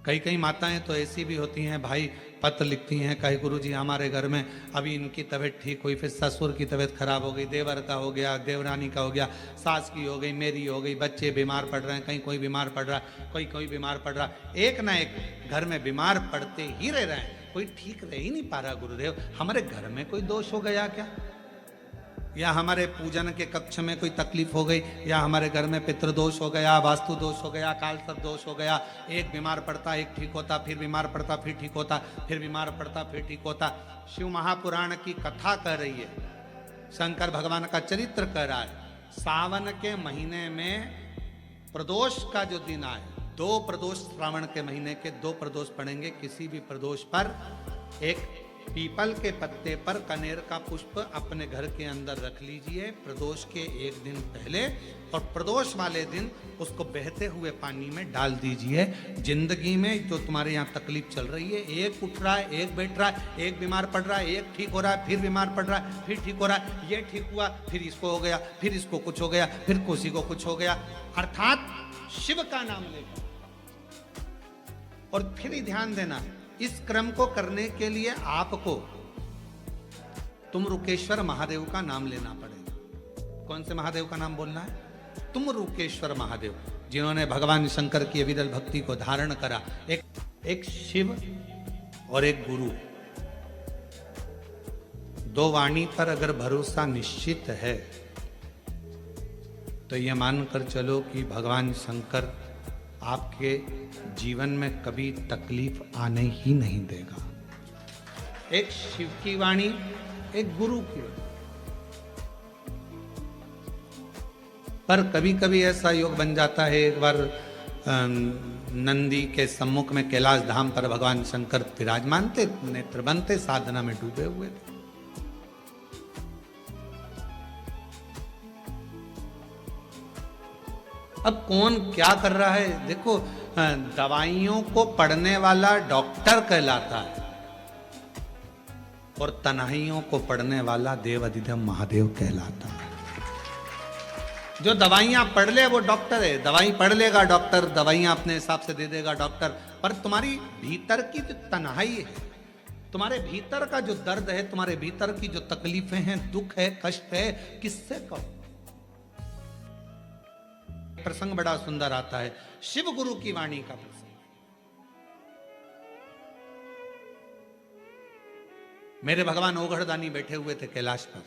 कई कई माताएं तो ऐसी भी होती हैं भाई, पत्र लिखती हैं, कहे गुरुजी हमारे घर में अभी इनकी तबीयत ठीक हुई, फिर ससुर की तबीयत खराब हो गई, देवर का हो गया, देवरानी का हो गया, सास की हो गई, मेरी हो गई, बच्चे बीमार पड़ रहे हैं, कहीं कोई बीमार पड़ रहा है, कोई कोई बीमार पड़ रहा है, एक ना एक घर में बीमार पड़ते ही रह रहे हैं, कोई ठीक रह ही नहीं पा रहा। गुरुदेव हमारे घर में कोई दोष हो गया क्या, या हमारे पूजन के कक्ष में कोई तकलीफ हो गई, या हमारे घर में पितृदोष हो गया, वास्तु दोष हो गया, काल सर्प दोष हो गया, एक बीमार पड़ता एक ठीक होता, फिर बीमार पड़ता फिर ठीक होता, फिर बीमार पड़ता फिर ठीक होता। शिव महापुराण की कथा कह रही है, शंकर भगवान का चरित्र कह रहा है। सावन के महीने में प्रदोष का जो दिन आए, 2 प्रदोष श्रावण के महीने के 2 प्रदोष पड़ेंगे, किसी भी प्रदोष पर एक पीपल के पत्ते पर कनेर का पुष्प अपने घर के अंदर रख लीजिए प्रदोष के एक दिन पहले, और प्रदोष वाले दिन उसको बहते हुए पानी में डाल दीजिए। जिंदगी में जो तुम्हारे यहाँ तकलीफ चल रही है, एक उठ रहा है, एक बैठ रहा है, एक बीमार पड़ रहा है, एक ठीक हो रहा है, फिर बीमार पड़ रहा है, फिर ठीक हो रहा है, ये ठीक हुआ, फिर इसको हो गया, फिर इसको कुछ हो गया, फिर किसी को कुछ हो गया, अर्थात शिव का नाम लेकर। और फिर ही ध्यान देना, इस क्रम को करने के लिए आपको तुम रुकेश्वर महादेव का नाम लेना पड़ेगा। कौन से महादेव का नाम बोलना है? तुम रुकेश्वर महादेव, जिन्होंने भगवान शंकर की विरल भक्ति को धारण करा। एक शिव और एक गुरु, 2 वाणी पर अगर भरोसा निश्चित है तो यह मानकर चलो कि भगवान शंकर आपके जीवन में कभी तकलीफ आने ही नहीं देगा। एक शिव की वाणी, एक गुरु की। पर कभी कभी ऐसा योग बन जाता है, एक बार नंदी के सम्मुख में कैलाश धाम पर भगवान शंकर विराजमान थे, नेत्र बंद थे, साधना में डूबे हुए थे। अब कौन क्या कर रहा है देखो, दवाइयों को पढ़ने वाला डॉक्टर कहलाता है और तन्हाइयों को पढ़ने वाला देव अधिदेव महादेव कहलाता है। जो दवाइयां पढ़ ले वो डॉक्टर है, दवाई पढ़ लेगा डॉक्टर, दवाइयां अपने हिसाब से दे देगा डॉक्टर, पर तुम्हारी भीतर की जो तन्हाई है, तुम्हारे भीतर का जो दर्द है, तुम्हारे भीतर की जो तकलीफें हैं, दुख है, कष्ट है, किससे कहो। प्रसंग बड़ा सुंदर आता है, शिव गुरु की वाणी का प्रसंग। मेरे भगवान ओघड़दानी बैठे हुए थे कैलाश पर,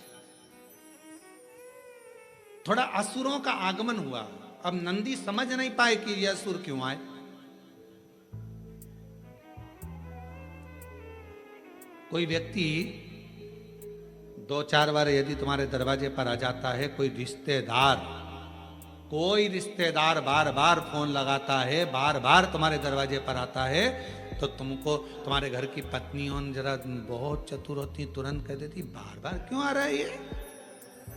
थोड़ा असुरों का आगमन हुआ। अब नंदी समझ नहीं पाए कि ये असुर क्यों आए। कोई व्यक्ति 2-4 बार यदि तुम्हारे दरवाजे पर आ जाता है, कोई रिश्तेदार बार बार फोन लगाता है, बार बार तुम्हारे दरवाजे पर आता है, तो तुमको तुम्हारे घर की पत्नियों जरा बहुत चतुर होती, तुरंत कह देती बार बार क्यों आ रहा है ये,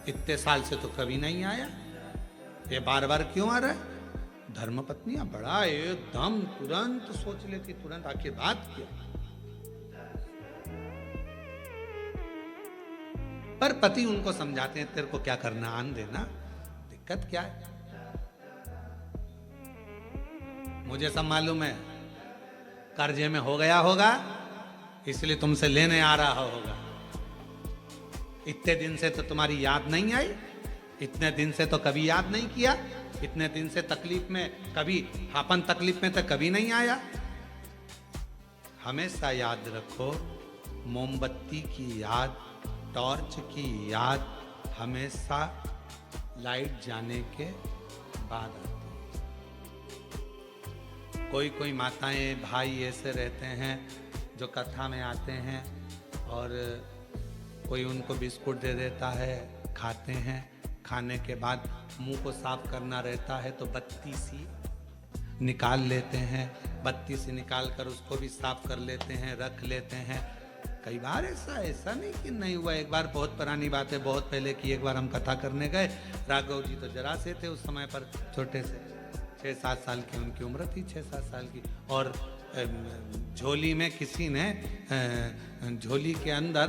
इतने साल से तो कभी नहीं आया, ये बार बार क्यों आ रहा है। धर्म पत्नियां बड़ा एकदम तुरंत सोच लेती, तुरंत आखिर बात क्या। पर पति उनको समझाते हैं, तेरे को क्या करना, आन देना, दिक्कत क्या है, मुझे सब मालूम है, कर्जे में हो गया होगा इसलिए तुमसे लेने आ रहा होगा। इतने दिन से तो तुम्हारी याद नहीं आई, इतने दिन से तो कभी याद नहीं किया, इतने दिन से तकलीफ में कभी, अपन तकलीफ में तो कभी नहीं आया। हमेशा याद रखो, मोमबत्ती की याद, टॉर्च की याद हमेशा लाइट जाने के बाद आती है। कोई कोई माताएं भाई ऐसे रहते हैं जो कथा में आते हैं और कोई उनको बिस्कुट दे देता है, खाते हैं, खाने के बाद मुंह को साफ करना रहता है तो बत्ती सी निकाल लेते हैं, बत्ती सी निकाल कर उसको भी साफ कर लेते हैं, रख लेते हैं। कई बार ऐसा नहीं कि नहीं हुआ। एक बार बहुत पुरानी बात है, बहुत पहले की, एक बार हम कथा करने गए, राघव जी तो जरा से थे उस समय पर, छोटे से 6-7 साल की उनकी उम्र थी, 6-7 साल की, और झोली में किसी ने झोली के अंदर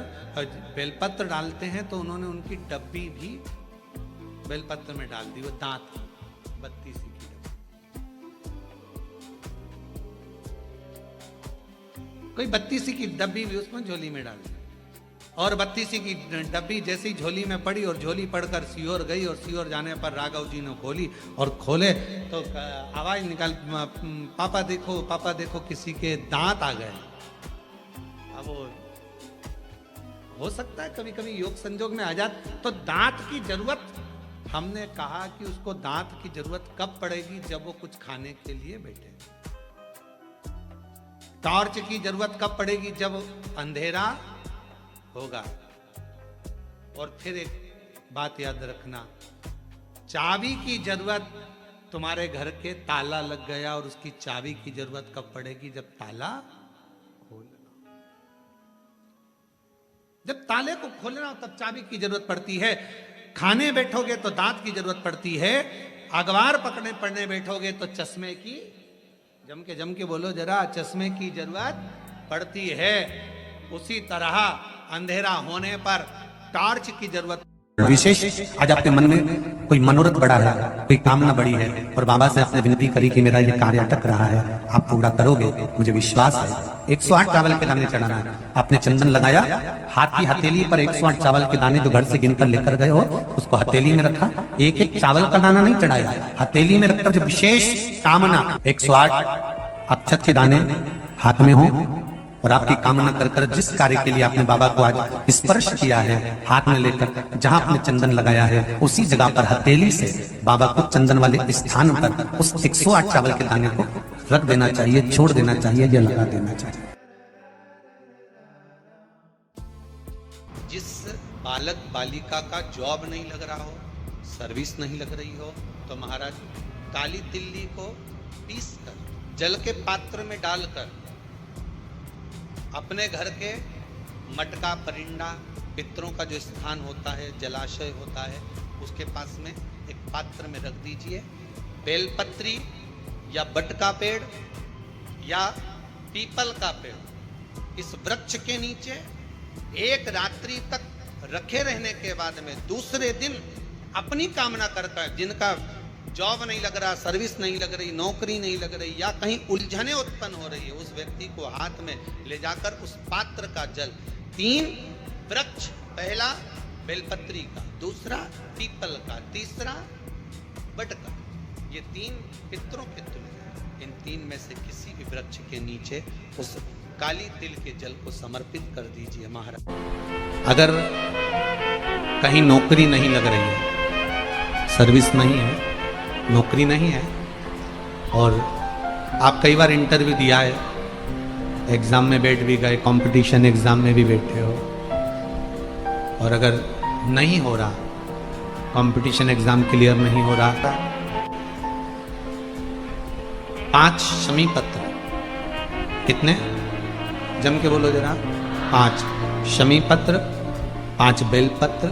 बेलपत्र डालते हैं तो उन्होंने उनकी डब्बी भी बेलपत्र में डाल दी, वो दांत बत्ती सी की डब्बी। कोई 32 की डब्बी भी उसमें झोली में डाल दी, और 32 की डब्बी जैसी झोली में पड़ी और झोली पड़कर सीहोर गई, और सीहोर जाने पर राघव जी ने खोली, और खोले तो आवाज निकाल, पापा देखो किसी के दांत आ गए। अब वो हो सकता है कभी कभी योग संजोग में आ जाए तो दांत की जरूरत, हमने कहा कि उसको दांत की जरूरत कब पड़ेगी, जब वो कुछ खाने के लिए बैठे। टॉर्च की जरूरत कब पड़ेगी, जब अंधेरा होगा। और फिर एक बात याद रखना, चाबी की जरूरत, तुम्हारे घर के ताला लग गया और उसकी चाबी की जरूरत कब पड़ेगी, जब ताला खोलना, जब ताले को खोलना तब चाबी की जरूरत पड़ती है। खाने बैठोगे तो दांत की जरूरत पड़ती है, अखबार पढ़ने बैठोगे तो चश्मे की, जम के बोलो जरा, चश्मे की जरूरत पड़ती है। उसी तरह अंधेरा होने पर टॉर्च की जरूरत। विशेष आज आपके मन में कोई मनोरथ बड़ा है, कोई कामना बड़ी है, और बाबा से आपने विनती करी कि मेरा ये कार्य अटक रहा है, आप पूरा करोगे, मुझे विश्वास है। 108 चावल के दाने चढ़ाना है। आपने चंदन लगाया, हाथ की हथेली पर 108 चावल के दाने जो घर से गिनकर लेकर गए हो उसको हथेली में रखा। एक एक चावल का दाना नहीं चढ़ाया, हथेली में रखकर जो विशेष कामना 108 अक्षत के दाने हाथ में हो, और आपकी कामना कर जिस कार्य के लिए आपने बाबा को आज स्पर्श किया है, हाथ में लेकर जहां आपने चंदन लगाया है उसी जगह पर हथेली से बाबा को चंदन वाले स्थान पर उस 108 चावल के दाने को रख देना चाहिए, छोड़ देना चाहिए या लगा देना चाहिए। जिस बालक बालिका का जॉब नहीं लग रहा हो, सर्विस नहीं लग रही हो, तो महाराज काली तिल्ली को पीस कर जल के पात्र में डालकर अपने घर के मटका परिंडा, पितरों का जो स्थान होता है, जलाशय होता है, उसके पास में एक पात्र में रख दीजिए। बेलपत्री या बट का पेड़ या पीपल का पेड़, इस वृक्ष के नीचे एक रात्रि तक रखे रहने के बाद में दूसरे दिन अपनी कामना करता है, जिनका जॉब नहीं लग रहा, सर्विस नहीं लग रही, नौकरी नहीं लग रही, या कहीं उलझने उत्पन्न हो रही है, उस व्यक्ति को हाथ में ले जाकर उस पात्र का जल, 3 वृक्ष, पहला बेलपत्री का, दूसरा पीपल का, तीसरा बट का, ये 3 पितरों के तुल्य, इन 3 में से किसी भी वृक्ष के नीचे उस काली तिल के जल को समर्पित कर दीजिए महाराज। अगर कहीं नौकरी नहीं लग रही है, सर्विस नहीं है, नौकरी नहीं है, और आप कई बार इंटरव्यू दिया है, एग्जाम में बैठ भी गए, कंपटीशन एग्जाम में भी बैठे हो, और अगर नहीं हो रहा, कंपटीशन एग्जाम क्लियर नहीं हो रहा, 5 शमी पत्र, कितने, जम के बोलो जरा, 5 शमी पत्र, 5 बेल पत्र,